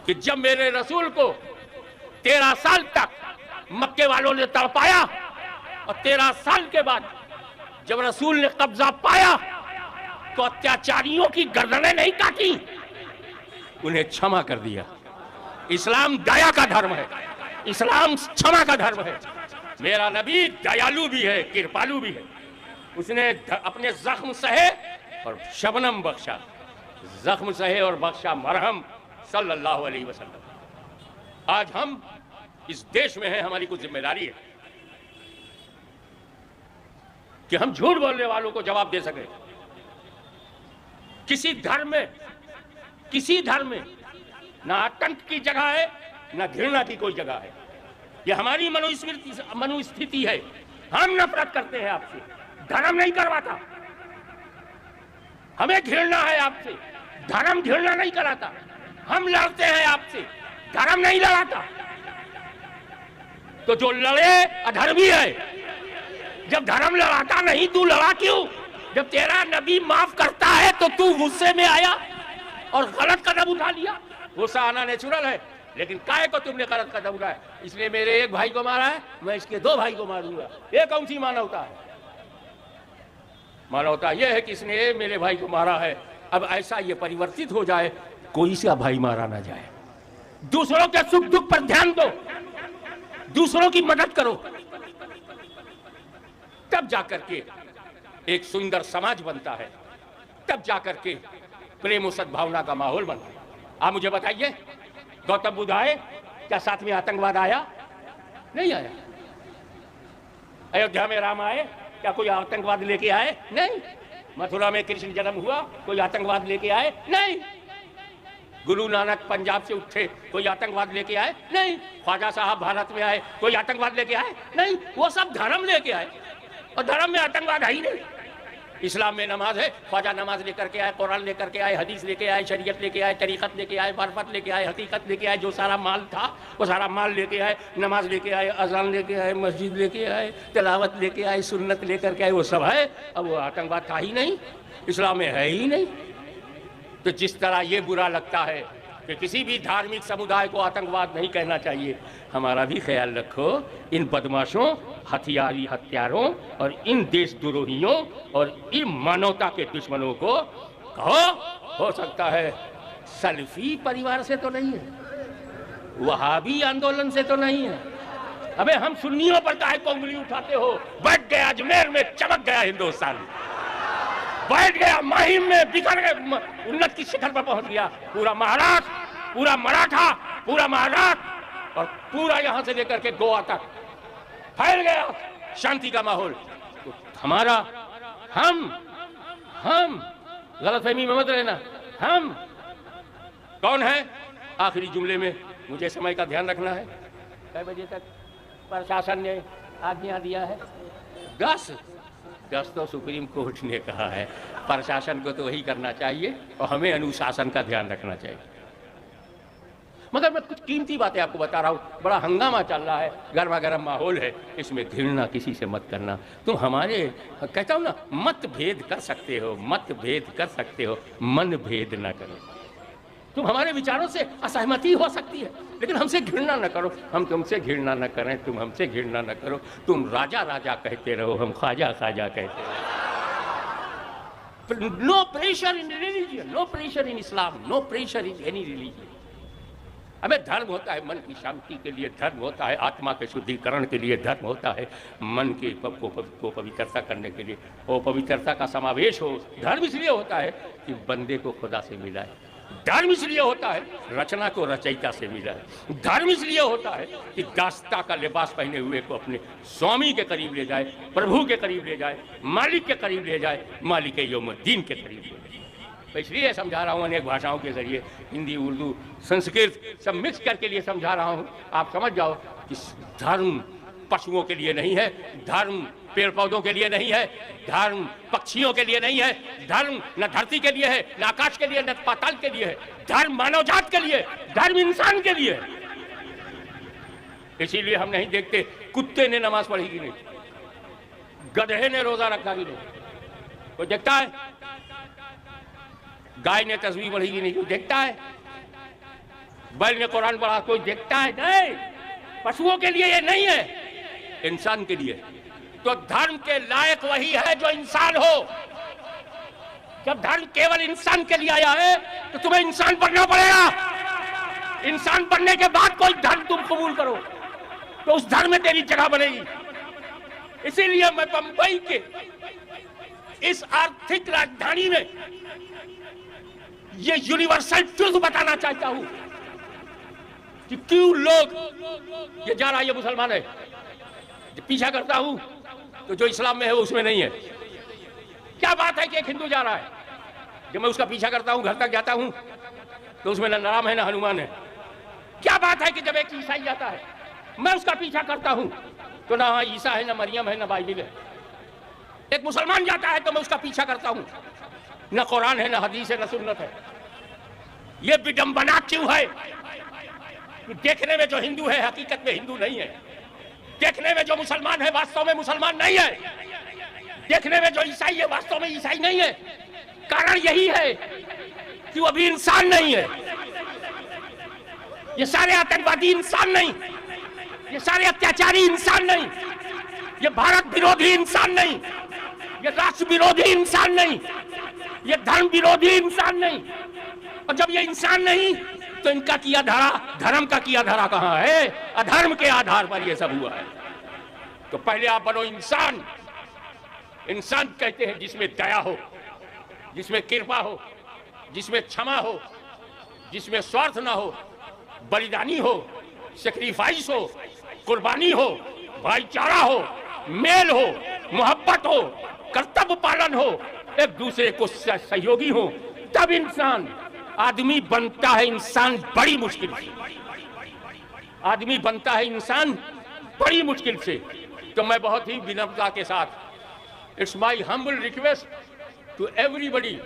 कि जब मेरे रसूल को 13 साल तक मक्के वालों ने तड़पाया और 13 साल के बाद जब रसूल ने कब्जा पाया तो अत्याचारियों की गर्दनें नहीं काटी, उन्हें क्षमा कर दिया। इस्लाम दया का धर्म है, इस्लाम क्षमा का धर्म है। मेरा नबी दयालु भी है, कृपालु भी है। उसने अपने जख्म सहे और शबनम बख्शा, जख्म सहे और बख्शा मरहम सल्लल्लाहु अलैहि वसल्लम। आज हम इस देश में हैं, हमारी कुछ जिम्मेदारी है कि हम झूठ बोलने वालों को जवाब दे सके। किसी धर्म में ना आतंक की जगह है ना घृणा की कोई जगह है। यह हमारी मनुस्मृति है। हम नफरत करते हैं आपसे, धर्म नहीं करवाता। हमें घृणा है आपसे, धर्म घृणा नहीं कराता। हम लड़ते हैं आपसे, धर्म नहीं लड़ाता। तो जो लड़े अधर्मी है। जब धर्म लड़ाता नहीं, तू लड़ा क्यों? जब तेरा नबी माफ करता है तो तू गुस्से में आया और गलत कदम उठा लिया। गुस्सा आना नेचुरल है, लेकिन काहे को तुमने गलत कदम उठाया? इसने मेरे एक भाई को मारा है, मैं इसके 2 भाई को मारूंगा। ये कौन सी मानवता है? मानवता यह है कि इसने मेरे भाई को मारा है, अब ऐसा ये परिवर्तित हो जाए, कोई सा भाई मारा ना जाए। दूसरों के सुख दुख पर ध्यान दो, दूसरों की मदद करो, तब जाकर के एक सुंदर समाज बनता है, तब जाकर के प्रेम और सद्भावना का माहौल बनता है। आप मुझे बताइए, गौतम बुद्ध आए, क्या साथ में आतंकवाद आया? नहीं आया। अयोध्या में राम आए, क्या कोई आतंकवाद लेके आए? नहीं। मथुरा में कृष्ण जन्म हुआ, कोई आतंकवाद लेके आए? नहीं। गुरु नानक पंजाब से उठे, कोई आतंकवाद लेके आए? नहीं। ख्वाजा साहब भारत में आए, कोई आतंकवाद लेके आए? नहीं। वो सब धर्म लेके आए, और धर्म में आतंकवाद है ही नहीं। इस्लाम में नमाज है, ख्वाजा नमाज लेकर के आए, कुरान लेकर के आए, हदीस लेके आए, शरीयत लेके आए, तरीक़त लेके आए, मार्फत लेके आए, हकीकत लेके आए। जो सारा माल था वो सारा माल लेके आए, नमाज लेके आए, अजान लेके आए, मस्जिद लेके आए, तिलावत लेके आए, सुन्नत लेकर के आए, वो सब है। अब वो आतंकवाद था ही नहीं, इस्लाम में है ही नहीं। तो जिस तरह ये बुरा लगता है कि किसी भी धार्मिक समुदाय को आतंकवाद नहीं कहना चाहिए, हमारा भी ख्याल रखो। इन बदमाशों, हथियारी हत्यारों और इन देशद्रोहियों और इन मानवता के दुश्मनों को कहो, हो सकता है सल्फी परिवार से तो नहीं है, वहाबी आंदोलन से तो नहीं है। अबे हम सुन्नियों पर काहे को उंगली उठाते हो? बैठ गया अजमेर में, चमक गया हिंदुस्तान, बैठ गया माहिम में, बिखर गया, उन्नत की शिखर पर पहुंच गया। पूरा महाराष्ट्र, पूरा मराठा, पूरा महाराष्ट्र और पूरा यहां से लेकर के गोवा तक फैल गया शांति का माहौल। तो हमारा हम गलतफहमी में मत रहना। हम कौन है? आखिरी जुमले में मुझे समय का ध्यान रखना है। कै बजे तक प्रशासन ने आज्ञा दिया है? 10 तो सुप्रीम कोर्ट ने कहा है। प्रशासन को तो वही करना चाहिए और हमें अनुशासन का ध्यान रखना चाहिए। मगर मैं कुछ कीमती बातें आपको बता रहा हूँ। बड़ा हंगामा चल रहा है, गर्मा गर्म माहौल है, इसमें घृणा किसी से मत करना। तुम हमारे, कहता हूँ ना, मत भेद कर सकते हो, मत भेद कर सकते हो, मन भेद ना करो। तुम हमारे विचारों से असहमति हो सकती है, लेकिन हमसे घृणा न करो। हम तुमसे घृणा न करें, तुम हमसे घृणा न करो। तुम राजा राजा कहते रहो, हम ख्वाजा ख्वाजा कहते रहो। No pressure in religion, no pressure in Islam, no pressure in any religion. हमें धर्म होता है मन की शांति के लिए, धर्म होता है आत्मा के शुद्धिकरण के लिए, धर्म होता है मन के को पवित्रता करने के लिए। वो पवित्रता का समावेश हो। धर्म इसलिए होता है कि बंदे को खुदा से मिलाए, धर्म इसलिए होता है रचना को रचयिता से मिलाए, धर्म इसलिए होता है कि दास्ता का लिबास पहने हुए को अपने स्वामी के करीब ले जाए, प्रभु के करीब ले जाए, मालिक के करीब ले जाए, मालिक यौमुद्दीन के करीब ले जाए। तो इसलिए समझा रहा हूँ अनेक भाषाओं के जरिए, हिंदी, उर्दू, संस्कृत सब मिक्स करके लिए समझा रहा हूँ। आप समझ जाओ कि धर्म पशुओं के लिए नहीं है, धर्म पेड़ पौधों के लिए नहीं है, धर्म पक्षियों के लिए नहीं है, धर्म न धरती के लिए है, न आकाश के लिए, न पाताल के लिए है। धर्म मानव जात के लिए, धर्म इंसान के लिए है। इसीलिए हम नहीं देखते कुत्ते ने नमाज पढ़ी कि नहीं, गधे ने रोजा रखा कि नहीं, कोई देखता है? गाय ने तस्बीह पढ़ी कि नहीं, कोई देखता है? बैल ने कुरान पढ़ा, कोई देखता है? नहीं। पशुओं के लिए ये नहीं है, इंसान के लिए। तो धर्म के लायक वही है जो इंसान हो। जब धर्म केवल इंसान के लिए आया है तो तुम्हें इंसान बनना पड़ेगा। इंसान बनने के बाद कोई धर्म तुम कबूल करो तो उस धर्म में तेरी जगह बनेगी। इसीलिए मैं बंबई के इस आर्थिक राजधानी में ये यूनिवर्सल ट्रुथ बताना चाहता हूं कि क्यों लोग ये जा रहा है, ये मुसलमान है, जब पीछा करता हूं तो जो इस्लाम में है वो उसमें नहीं है। क्या बात है कि एक हिंदू जा रहा है, जब मैं उसका पीछा करता हूं, घर तक जाता हूं तो उसमें न राम है न हनुमान है। क्या बात है कि जब एक ईसाई जाता है, मैं उसका पीछा करता हूं तो ना ईसा है, न मरियम है, न बाइबिल है। एक मुसलमान जाता है तो मैं उसका पीछा करता हूं, न कुरान है, न हदीस है, न सुन्नत है। यह विडंबना क्यों है? देखने में जो हिंदू है हकीकत में हिंदू नहीं है। देखने में जो मुसलमान है वास्तव में मुसलमान नहीं है। देखने में जो ईसाई है वास्तव में ईसाई नहीं है। कारण यही है कि वो अभी इंसान नहीं है। ये सारे आतंकवादी इंसान नहीं, ये सारे अत्याचारी इंसान नहीं, ये भारत विरोधी इंसान नहीं, ये राष्ट्र विरोधी इंसान नहीं, ये धर्म विरोधी इंसान नहीं। और जब ये इंसान नहीं तो इनका किया धारा, धर्म का किया धारा कहां है? अधर्म के आधार पर ये सब हुआ है। तो पहले आप बनो इंसान। इंसान कहते हैं जिसमें दया हो, जिसमें कृपा हो, जिसमें क्षमा हो, जिसमें स्वार्थ ना हो, बलिदानी हो, सेक्रीफाइस हो, कुर्बानी हो, भाईचारा हो, मेल हो, मोहब्बत हो, कर्तव्य पालन हो, एक दूसरे को सहयोगी हो, तब इंसान आदमी बनता है। इंसान बड़ी मुश्किल से आदमी बनता है, इंसान बड़ी मुश्किल से। तो मैं बहुत ही विनम्रता के साथ, it's my humble request to everybody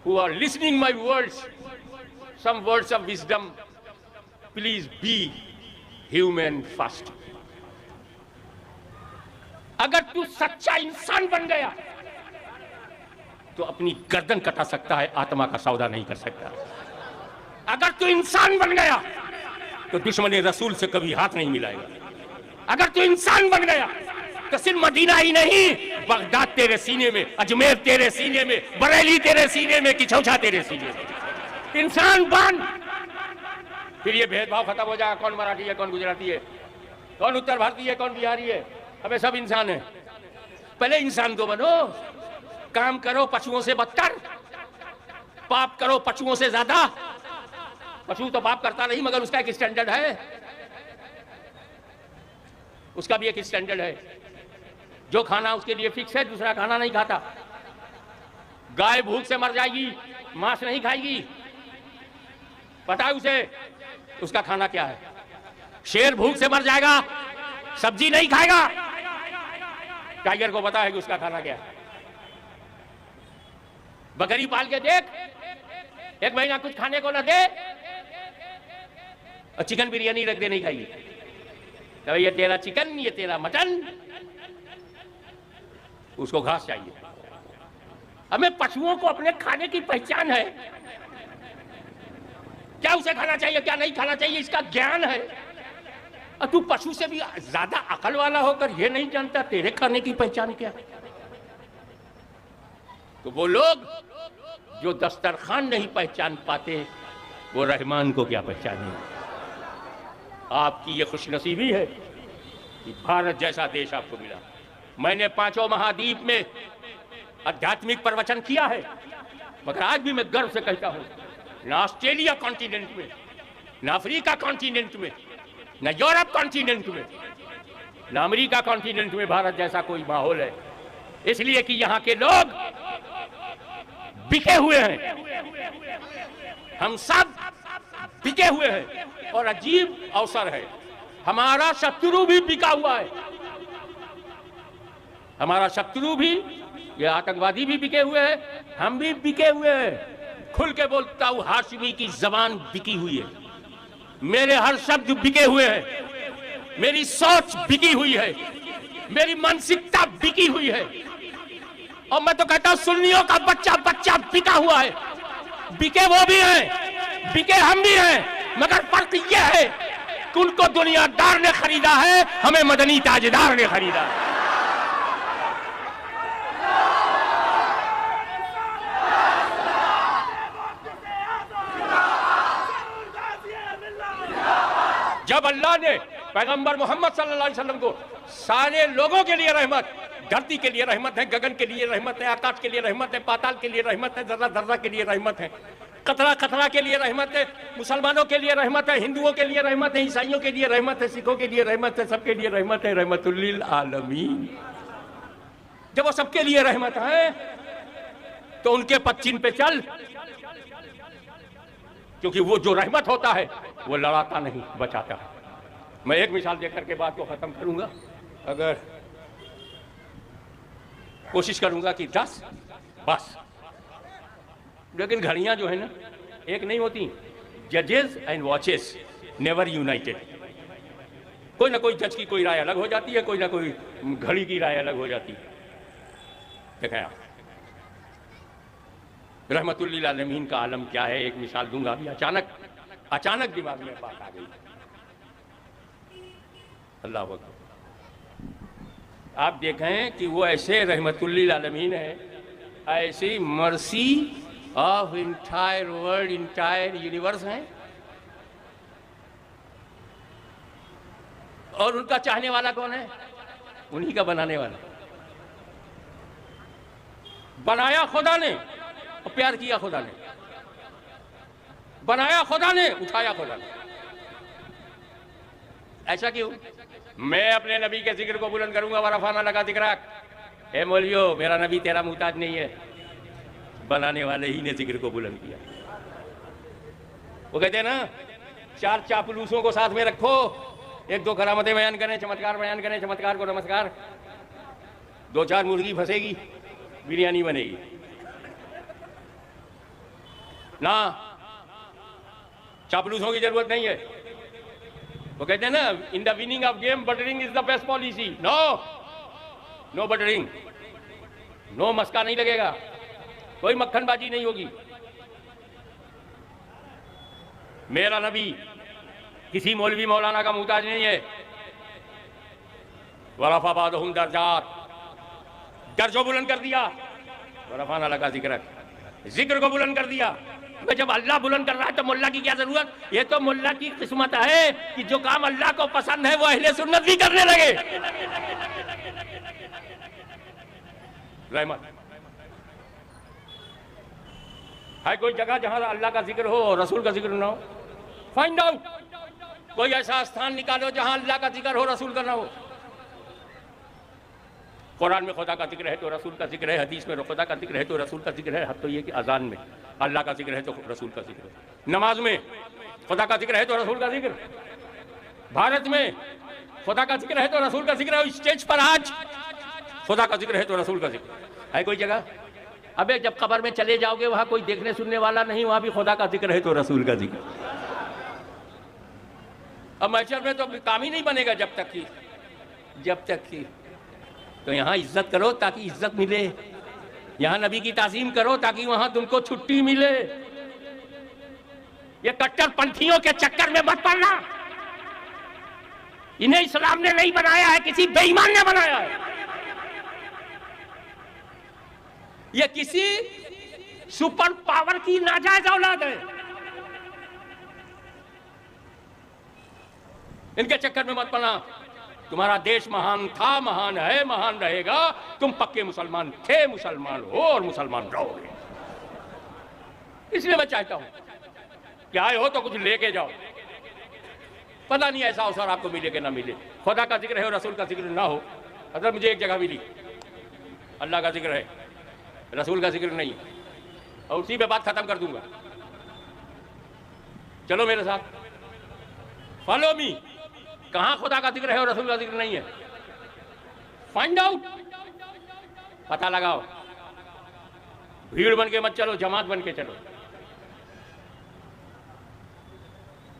who are listening my words, some words of wisdom, please be human first. अगर तू सच्चा इंसान बन गया तो अपनी गर्दन कटा सकता है, आत्मा का सौदा नहीं कर सकता। अगर तू इंसान बन गया तो दुश्मन रसूल से कभी हाथ नहीं मिलाएगा। अगर तू इंसान बन गया तो सिर्फ मदीना ही नहीं, बगदाद तेरे सीने में, अजमेर तेरे सीने में, बरेली तेरे सीने में, किछौछा तेरे सीने में। इंसान बन, फिर ये भेदभाव खत्म हो जाएगा। कौन मराठी है, कौन गुजराती है, कौन उत्तर भारतीय है, कौन बिहारी है, हमें सब इंसान है। पहले इंसान तो बनो। काम करो पशुओं से बदतर, पाप करो पशुओं से ज्यादा। पशु तो पाप करता नहीं, मगर उसका एक स्टैंडर्ड है, उसका भी एक स्टैंडर्ड है। जो खाना उसके लिए फिक्स है, दूसरा खाना नहीं खाता। गाय भूख से मर जाएगी, मांस नहीं खाएगी, पता है उसे उसका खाना क्या है। शेर भूख से मर जाएगा, सब्जी नहीं खाएगा। टाइगर को पता है कि उसका खाना क्या है। बकरी पाल के देख, एक महीना कुछ खाने को न दे और चिकन बिरयानी रख दे, नहीं खाएगी। तो ये तेरा चिकन, ये तेरा मटन, उसको घास चाहिए। हमें पशुओं को अपने खाने की पहचान है, क्या उसे खाना चाहिए क्या नहीं खाना चाहिए, इसका ज्ञान है। और तू पशु से भी ज्यादा अकल वाला होकर ये नहीं जानता तेरे खाने की पहचान क्या है। तो वो लोग जो दस्तरखान नहीं पहचान पाते, वो रहमान को क्या पहचाने। आपकी ये खुशनसीबी है कि भारत जैसा देश आपको मिला। मैंने 5 महाद्वीप में आध्यात्मिक प्रवचन किया है, मगर आज भी मैं गर्व से कहता हूं, न ऑस्ट्रेलिया कॉन्टिनेंट में, न अफ्रीका कॉन्टिनेंट में, न यूरोप कॉन्टिनेंट में, न अमेरिका कॉन्टिनेंट में भारत जैसा कोई माहौल है। इसलिए कि यहां के लोग बिके हुए हैं, हम सब बिके हुए हैं। और अजीब अवसर है, हमारा शत्रु भी बिका हुआ है। हमारा शत्रु भी, ये आतंकवादी भी बिके हुए हैं, हम भी बिके हुए हैं। खुल के बोलता हूं, हाशिमी की जबान बिकी हुई है, मेरे हर शब्द बिके हुए हैं, मेरी सोच बिकी हुई है, मेरी मानसिकता बिकी हुई है। और मैं तो कहता हूं सुन्नियों का बच्चा बच्चा बिका हुआ है। बिके वो भी हैं बिके हम भी हैं, मगर फर्क यह है कि उनको दुनियादार ने खरीदा है, हमें मदनी ताजदार ने खरीदा है। जब अल्लाह ने पैगंबर मोहम्मद सल्लल्लाहु अलैहि वसल्लम को सारे लोगों के लिए रहमत, धरती के लिए रहमत है, गगन के लिए रहमत है, आकाश के लिए रहमत है, पाताल के लिए रहमत है, जर्रा जर्रा के लिए रहमत है, कतरा कतरा के लिए रहमत है, मुसलमानों के लिए रहमत है, हिंदुओं के लिए रहमत है, ईसाइयों के लिए रहमत है, सिखों के लिए रहमत है, सबके लिए रहमत है, रहमतुल लिल आलमीन। जब वो सबके लिए रहमत है तो उनके पच्चीन पे चल, क्योंकि वो जो रहमत होता है वो लड़ाता नहीं, बचाता है। मैं एक मिसाल देकर के बात को खत्म करूंगा, अगर कोशिश करूंगा कि 10 बस, लेकिन घड़ियां जो है ना एक नहीं होती। जजेस एंड वॉचेस नेवर यूनाइटेड। कोई ना कोई जज की कोई राय अलग हो जाती है, कोई ना कोई घड़ी की राय अलग हो जाती है। देखें आप, रहमतुल लिल आलमीन का आलम क्या है, एक मिसाल दूंगा। अभी अचानक दिमाग में बात आ गई। अल्लाह अकबर। आप देखें कि वो ऐसे रहमतुल लिल आलमीन है, ऐसी mercy of entire world, entire universe है, और उनका चाहने वाला कौन है? उन्हीं का बनाने वाला। बनाया खुदा ने और प्यार किया खुदा ने, बनाया खुदा ने, उठाया खुदा ने। ऐसा क्यों? मैं अपने नबी के जिक्र को बुलंद करूंगा, वरफाना लगा जिक्राक। ए मौलियो, मेरा नबी तेरा मुहताज नहीं है, बनाने वाले ही ने जिक्र को बुलंद किया। वो कहते हैं ना, 4 चापलूसों को साथ में रखो, 1-2 करामतें बयान करें, चमत्कार बयान करें, चमत्कार को नमस्कार, 2-4 मुर्गी फंसेगी, बिरयानी बनेगी ना। चापलूसों की जरूरत नहीं है। वो कहते हैं ना, in the winning of game buttering is the best policy. No buttering, no मस्का नहीं लगेगा, कोई मक्खनबाजी नहीं होगी। मेरा नबी किसी मौलवी मौलाना का मुहताज नहीं है। वरफा बादहुम दर्जात, दर्जों बुलंद कर दिया। वरफाना लगा जिक्र को बुलंद कर दिया। तो जब अल्लाह बुलंद कर रहा है तो मुल्ला की क्या जरूरत? ये तो मुल्ला की किस्मत है कि जो काम अल्लाह को पसंद है वो अहले सुन्नत भी करने लगे। रहमत है कोई जगह जहां अल्लाह का जिक्र हो और रसूल का जिक्र ना हो? Find out. कोई ऐसा स्थान निकालो जहां अल्लाह का जिक्र हो, रसूल का ना हो। कुरान में खुदा का जिक्र है तो रसूल का जिक्र है, हदीस में खुदा का जिक्र है तो रसूल का जिक्र है। हद तो ये कि अजान में अल्लाह का जिक्र है तो रसूल का जिक्र है, नमाज में खुदा का जिक्र है तो रसूल का जिक्र, भारत में खुदा का जिक्र है तो रसूल का जिक्र है, स्टेज पर आज खुदा का जिक्र है तो रसूल का जिक्र है। कोई जगह? अबे जब कब्र में चले जाओगे वहां कोई देखने सुनने वाला नहीं, वहां भी खुदा का जिक्र है तो रसूल का जिक्र। अब महशर में तो काम ही नहीं बनेगा जब तक कि तो यहाँ इज्जत करो ताकि इज्जत मिले, यहाँ नबी की ताज़ीम करो ताकि वहां तुमको छुट्टी मिले। ये कट्टरपंथियों के चक्कर में मत पड़ना। इन्हें इस्लाम ने नहीं बनाया है, किसी बेईमान ने बनाया है। ये किसी सुपर पावर की नाजायज औलाद है। इनके चक्कर में मत पड़ना। तुम्हारा देश महान था, महान है, महान रहेगा। तुम पक्के मुसलमान थे, मुसलमान हो और मुसलमान रहोगे। इसलिए मैं चाहता हूं कि आए हो तो कुछ लेके जाओ। पता नहीं ऐसा अवसर आपको मिले कि ना मिले। खुदा का जिक्र है और रसूल का जिक्र ना हो। अगर मुझे एक जगह मिली, अल्लाह का जिक्र है, रसूल का जिक्र नहीं, और उसी पे बात खत्म कर दूंगा। चलो मेरे साथ, फॉलो मी। कहां खुदा का जिक्र है और रसूल का जिक्र नहीं है? फाइंड आउट, पता लगाओ। भीड़ बन के मत चलो, जमात बन के चलो।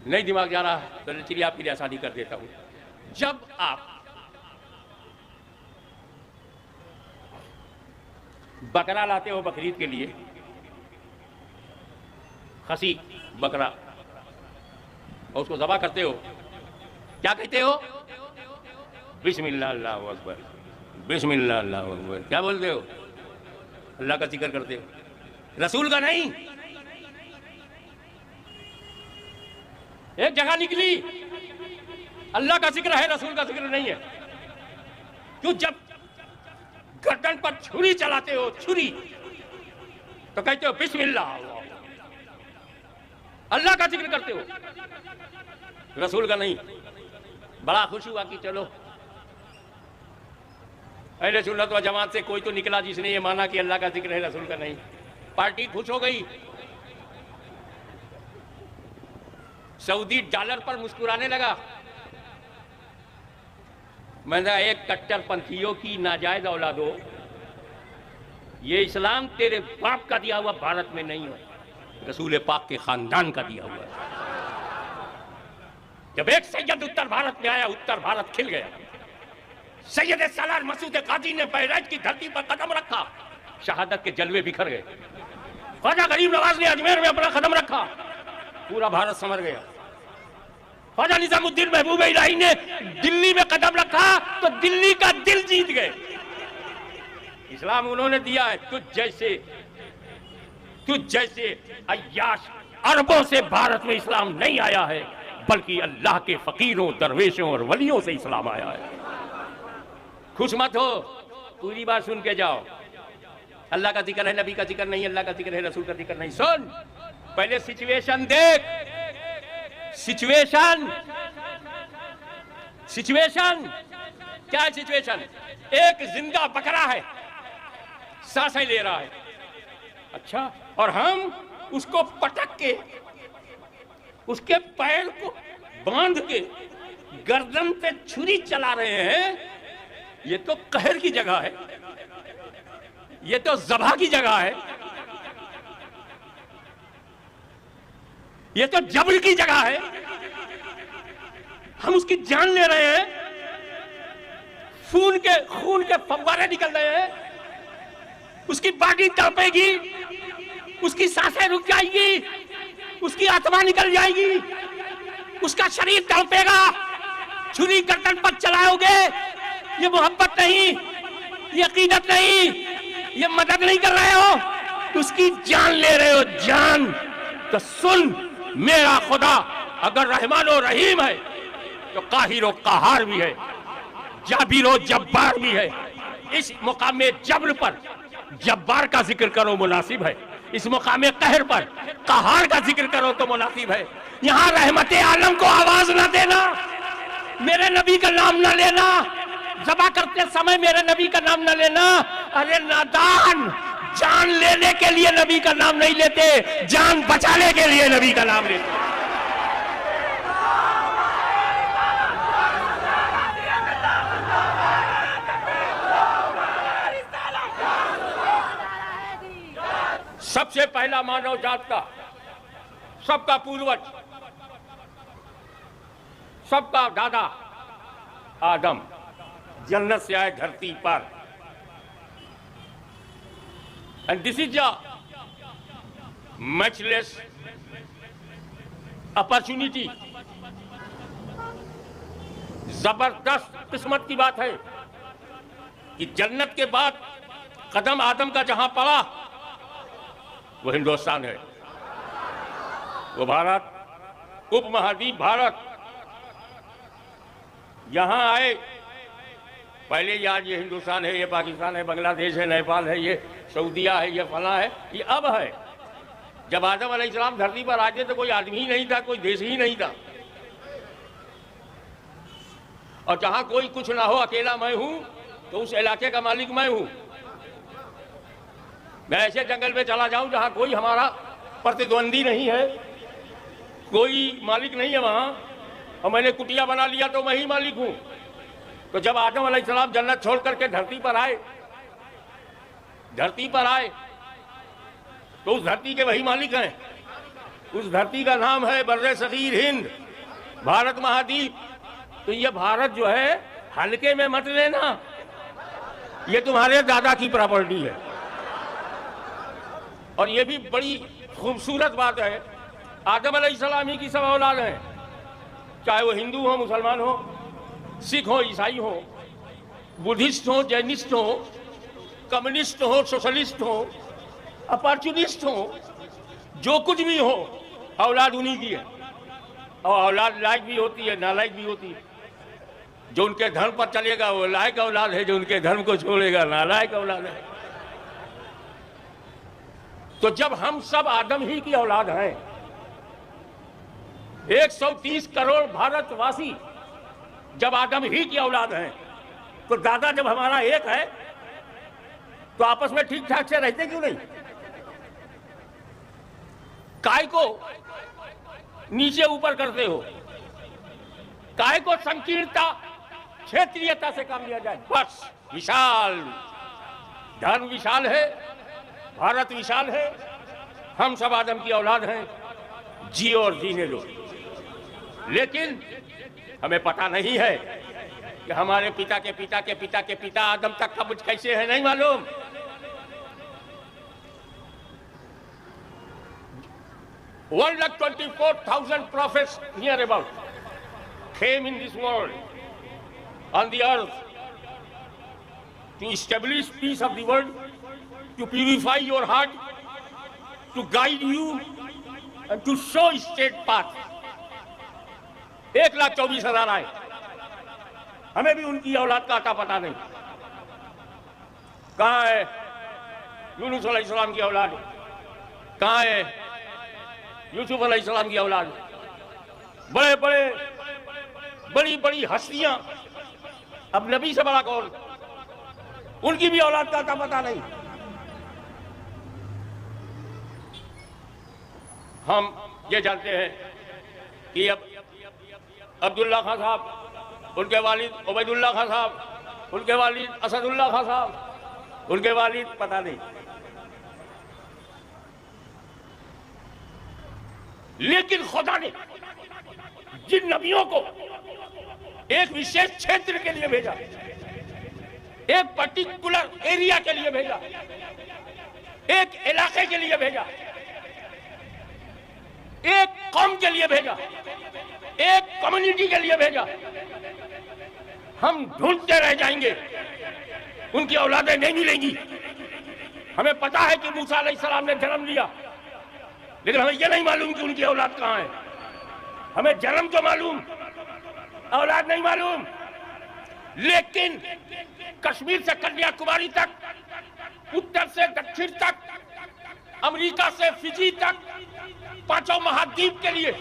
नहीं दिमाग जा रहा तो चलिए आपके लिए आसानी कर देता हूं। जब आप बकरा लाते हो बकरीद के लिए, खसी बकरा, और उसको ज़बह करते हो, क्या कहते हो? बिस्मिल्लाह अल्लाहु अकबर, बिस्मिल्लाह अल्लाहु अकबर, क्या बोलते हो? अल्लाह का जिक्र करते हो, रसूल का नहीं। एक जगह निकली अल्लाह का जिक्र है, रसूल का जिक्र नहीं है। क्यों? जब गर्दन पर छुरी चलाते हो, छुरी, तो कहते हो बिस्मिल्लाह, अल्लाह का जिक्र करते हो, रसूल का नहीं। बड़ा खुश हुआ कि चलो अहले सुन्नत व जमात से कोई तो निकला जिसने ये माना कि अल्लाह का जिक्र है, रसूल का नहीं। पार्टी खुश हो गई। सऊदी डॉलर पर मुस्कुराने लगा। मैंने एक कट्टरपंथियों की नाजायज औलादो, ये इस्लाम तेरे बाप का दिया हुआ भारत में नहीं है, रसूल पाक के खानदान का दिया हुआ है। जब एक सैयद उत्तर भारत में आया, उत्तर भारत खिल गया। सैयद सालार मसूद काजी ने बहराइच की धरती पर कदम रखा, शहादत के जलवे बिखर गए। ख्वाजा गरीब नवाज ने अजमेर में अपना कदम रखा, पूरा भारत संवर गया। ख्वाजा निजामुद्दीन महबूब इलाही ने दिल्ली में कदम रखा तो दिल्ली का दिल जीत गए। इस्लाम उन्होंने दिया है। तुझ जैसे अय्याश अरबों से भारत में इस्लाम नहीं आया है, बल्कि अल्लाह के फकीरों, दरवेशों और वलियों से इस्लाम आया है। खुश मत हो, पूरी बात सुन के जाओ। अल्लाह का जिक्र है, नबी का जिक्र नहीं, अल्लाह का जिक्र है, रसूल का जिक्र नहीं। सुन, पहले सिचुएशन देख। सिचुएशन क्या है? सिचुएशन, एक जिंदा बकरा है, सांसें ले रहा है, अच्छा, और हम उसको पटक के, उसके पैर को बांध के गर्दन पे छुरी चला रहे हैं। ये तो कहर की जगह है, ये तो ज़बह की जगह है, ये तो जबर की जगह है। हम उसकी जान ले रहे हैं, खून के फव्वारे निकल रहे हैं, उसकी बॉडी तड़पेगी, उसकी सांसें रुक जाएगी, उसकी आत्मा निकल जाएगी, उसका शरीर तड़पेगा। छुरी गर्दन पर चलाओगे, ये मोहब्बत नहीं, ये अकीदत नहीं, ये मदद नहीं कर रहे हो, उसकी जान ले रहे हो, जान। तो सुन, मेरा खुदा अगर रहमान और रहीम है तो काहिर और कहार भी है, जाबिर और जब्बार भी है। इस मुकाम में जब्र पर जब्बार का जिक्र करो मुनासिब है, इस मुकाम में कहर पर कहार का जिक्र करो तो मुनासिब है। यहाँ रहमते आलम को आवाज ना देना, मेरे नबी का नाम ना लेना, ज़बा करते समय मेरे नबी का नाम ना लेना। अरे नादान, जान लेने के लिए नबी का नाम नहीं लेते, जान बचाने के लिए नबी का नाम लेते। सबसे पहला मानव जात का, सबका पूर्वज, सबका दादा आदम जन्नत से आए धरती पर। And this is a matchless opportunity, जबरदस्त किस्मत की बात है कि जन्नत के बाद कदम आदम का जहां पड़ा वो हिंदुस्तान है, वो भारत, उपमहाद्वीप भारत। यहां आए पहले आज ये हिंदुस्तान है, ये पाकिस्तान है, बांग्लादेश है, नेपाल है, ये सऊदिया है, ये फला है, ये अब है। जब आदम अलैहिस्सलाम धरती पर आए तो कोई आदमी ही नहीं था, कोई देश ही नहीं था। और जहां कोई कुछ ना हो, अकेला मैं हूं, तो उस इलाके का मालिक मैं हूं। मैं ऐसे जंगल में चला जाऊं जहां कोई हमारा प्रतिद्वंदी नहीं है, कोई मालिक नहीं है वहां, और मैंने कुटिया बना लिया तो मैं ही मालिक हूं। तो जब आदम अलैहिस्सलाम जन्नत छोड़ करके धरती पर आए, तो उस धरती के वही मालिक हैं। उस धरती का नाम है बर्रे सगीर हिंद, भारत महाद्वीप। तो ये भारत जो है हल्के में मत लेना, ये तुम्हारे दादा की प्रॉपर्टी है। और ये भी बड़ी खूबसूरत बात है आदम अलैहिस्सलाम ही की सब औलाद हैं, चाहे वो हिंदू हो, मुसलमान हो, सिख हो, ईसाई हो, बुद्धिस्ट हो, जैनिस्ट हो, कम्युनिस्ट हो, सोशलिस्ट हो, अपॉर्चुनिस्ट हो, जो कुछ भी हो, औलाद उन्हीं की है। और औलाद लायक भी होती है, नालायक भी होती है। जो उनके धर्म पर चलेगा वो लायक औलाद है, जो उनके धर्म को छोड़ेगा नालायक औलाद है। तो जब हम सब आदम ही की औलाद हैं, 130 करोड़ भारतवासी जब आदम ही की औलाद हैं, तो दादा जब हमारा एक है तो आपस में ठीक ठाक से रहते क्यों नहीं? काय को नीचे ऊपर करते हो? काय को संकीर्णता, क्षेत्रीयता से काम लिया जाए? बस विशाल, धर्म विशाल है, भारत विशाल है, हम सब आदम की औलाद हैं, जियो और जीने दो। लेकिन हमें पता नहीं है कि हमारे पिता के पिता के पिता के पिता आदम तक का कुछ कैसे है, नहीं मालूम। One lakh 24,000 prophets near about came in this world, on the earth, to establish peace of the world, to purify your heart, to guide you and to show straight path. 1,24,000 आए, हमें भी उनकी औलाद का आता पता नहीं। कहाँ है यूनुस अलैहिस्सलाम की औलाद? कहाँ है यूसुफ अलैहिस्सलाम की औलाद? बड़े बड़े बड़ी बड़ी हस्तियां, अब नबी से बड़ा कौन? उनकी भी औलाद का आता पता नहीं। हम ये जानते हैं कि अब अब्दुल्ला खान साहब, उनके वालिद उबैदुल्ला खान साहब, उनके वालिद असदुल्ला खान साहब, उनके वालिद पता नहीं। लेकिन खुदा ने जिन नबियों को एक विशेष क्षेत्र के लिए भेजा, एक पर्टिकुलर एरिया के लिए भेजा, एक इलाके के लिए भेजा, एक कौम के लिए भेजा, एक कम्युनिटी के लिए भेजा, हम ढूंढते रह जाएंगे, उनकी औलादें नहीं मिलेंगी। हमें पता है कि मूसा अलैहिस्सलाम ने जन्म लिया, लेकिन हमें यह नहीं मालूम कि उनकी औलाद कहां है। हमें जन्म तो मालूम, औलाद नहीं मालूम। लेकिन कश्मीर से कन्याकुमारी तक, उत्तर से दक्षिण तक, अमेरिका से फिजी तक, पांचों महाद्वीप के लिए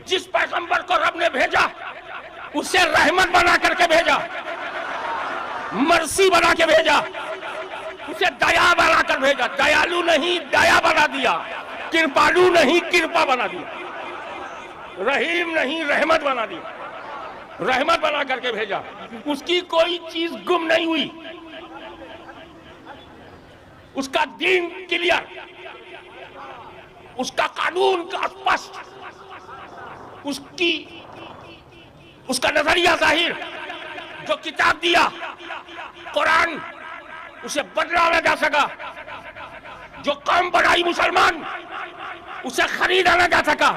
जिस पैगंबर को रब ने भेजा, उसे रहमत बना करके भेजा, मर्सी बना के भेजा, उसे दया बना कर भेजा। दयालु नहीं, दया बना दिया। कृपालु नहीं, कृपा बना दिया। रहीम नहीं, रहमत बना दिया। रहमत बना करके भेजा। उसकी कोई चीज गुम नहीं हुई, उसका दीन क्लियर, उसका कानून का स्पष्ट, उसका नजरिया जाहिर। जो किताब दिया कुरान, उसे बदला न जा सका। जो कौम बनाई मुसलमान, उसे खरीदा न जा सका।